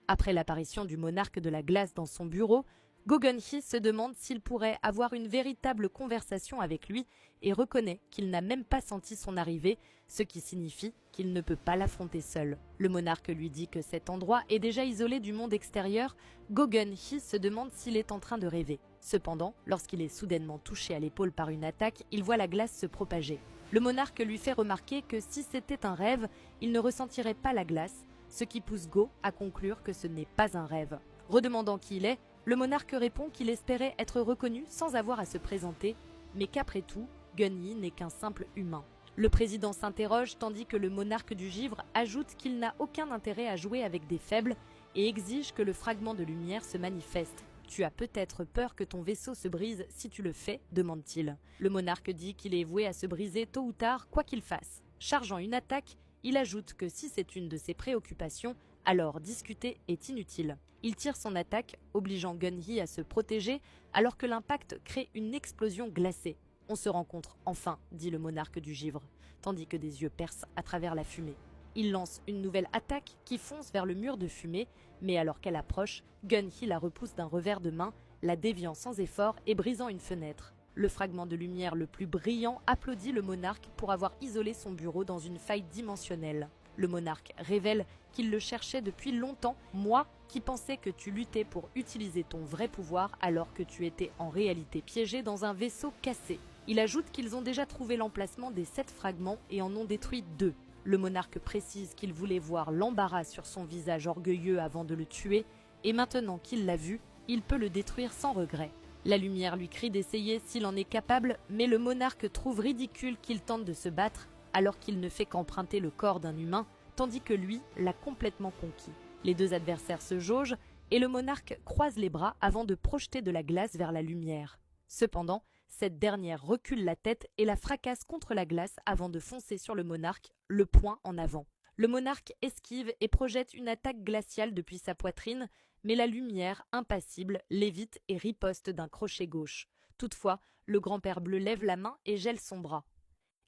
Après l'apparition du monarque de la glace dans son bureau, Go Gun-hee se demande s'il pourrait avoir une véritable conversation avec lui et reconnaît qu'il n'a même pas senti son arrivée, ce qui signifie qu'il ne peut pas l'affronter seul. Le monarque lui dit que cet endroit est déjà isolé du monde extérieur. Go Gun-hee se demande s'il est en train de rêver. Cependant, lorsqu'il est soudainement touché à l'épaule par une attaque, il voit la glace se propager. Le monarque lui fait remarquer que si c'était un rêve, il ne ressentirait pas la glace, ce qui pousse Go à conclure que ce n'est pas un rêve. Redemandant qui il est, le monarque répond qu'il espérait être reconnu sans avoir à se présenter, mais qu'après tout, Gun-hee n'est qu'un simple humain. Le président s'interroge tandis que le monarque du givre ajoute qu'il n'a aucun intérêt à jouer avec des faibles et exige que le fragment de lumière se manifeste. « Tu as peut-être peur que ton vaisseau se brise si tu le fais ?» demande-t-il. Le monarque dit qu'il est voué à se briser tôt ou tard, quoi qu'il fasse. Chargeant une attaque, il ajoute que si c'est une de ses préoccupations, alors discuter est inutile. Il tire son attaque, obligeant Gun-hee à se protéger, alors que l'impact crée une explosion glacée. « On se rencontre enfin », dit le monarque du givre, tandis que des yeux percent à travers la fumée. Il lance une nouvelle attaque qui fonce vers le mur de fumée, mais alors qu'elle approche, Gun-hee la repousse d'un revers de main, la déviant sans effort et brisant une fenêtre. Le fragment de lumière le plus brillant applaudit le monarque pour avoir isolé son bureau dans une faille dimensionnelle. Le monarque révèle qu'il le cherchait depuis longtemps, moi qui pensais que tu luttais pour utiliser ton vrai pouvoir alors que tu étais en réalité piégé dans un vaisseau cassé. Il ajoute qu'ils ont déjà trouvé l'emplacement des 7 fragments et en ont détruit 2. Le monarque précise qu'il voulait voir l'embarras sur son visage orgueilleux avant de le tuer, et maintenant qu'il l'a vu, il peut le détruire sans regret. La lumière lui crie d'essayer s'il en est capable, mais le monarque trouve ridicule qu'il tente de se battre alors qu'il ne fait qu'emprunter le corps d'un humain, tandis que lui l'a complètement conquis. Les deux adversaires se jaugent et le monarque croise les bras avant de projeter de la glace vers la lumière. Cependant, cette dernière recule la tête et la fracasse contre la glace avant de foncer sur le monarque, le poing en avant. Le monarque esquive et projette une attaque glaciale depuis sa poitrine, mais la lumière, impassible, l'évite et riposte d'un crochet gauche. Toutefois, le grand-père bleu lève la main et gèle son bras.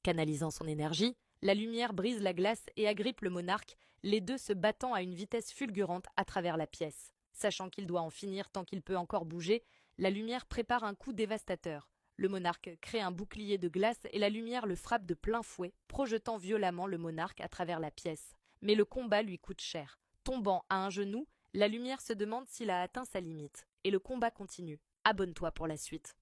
Canalisant son énergie, la lumière brise la glace et agrippe le monarque, les deux se battant à une vitesse fulgurante à travers la pièce. Sachant qu'il doit en finir tant qu'il peut encore bouger, la lumière prépare un coup dévastateur. Le monarque crée un bouclier de glace et la lumière le frappe de plein fouet, projetant violemment le monarque à travers la pièce. Mais le combat lui coûte cher. Tombant à un genou, la lumière se demande s'il a atteint sa limite. Et le combat continue. Abonne-toi pour la suite.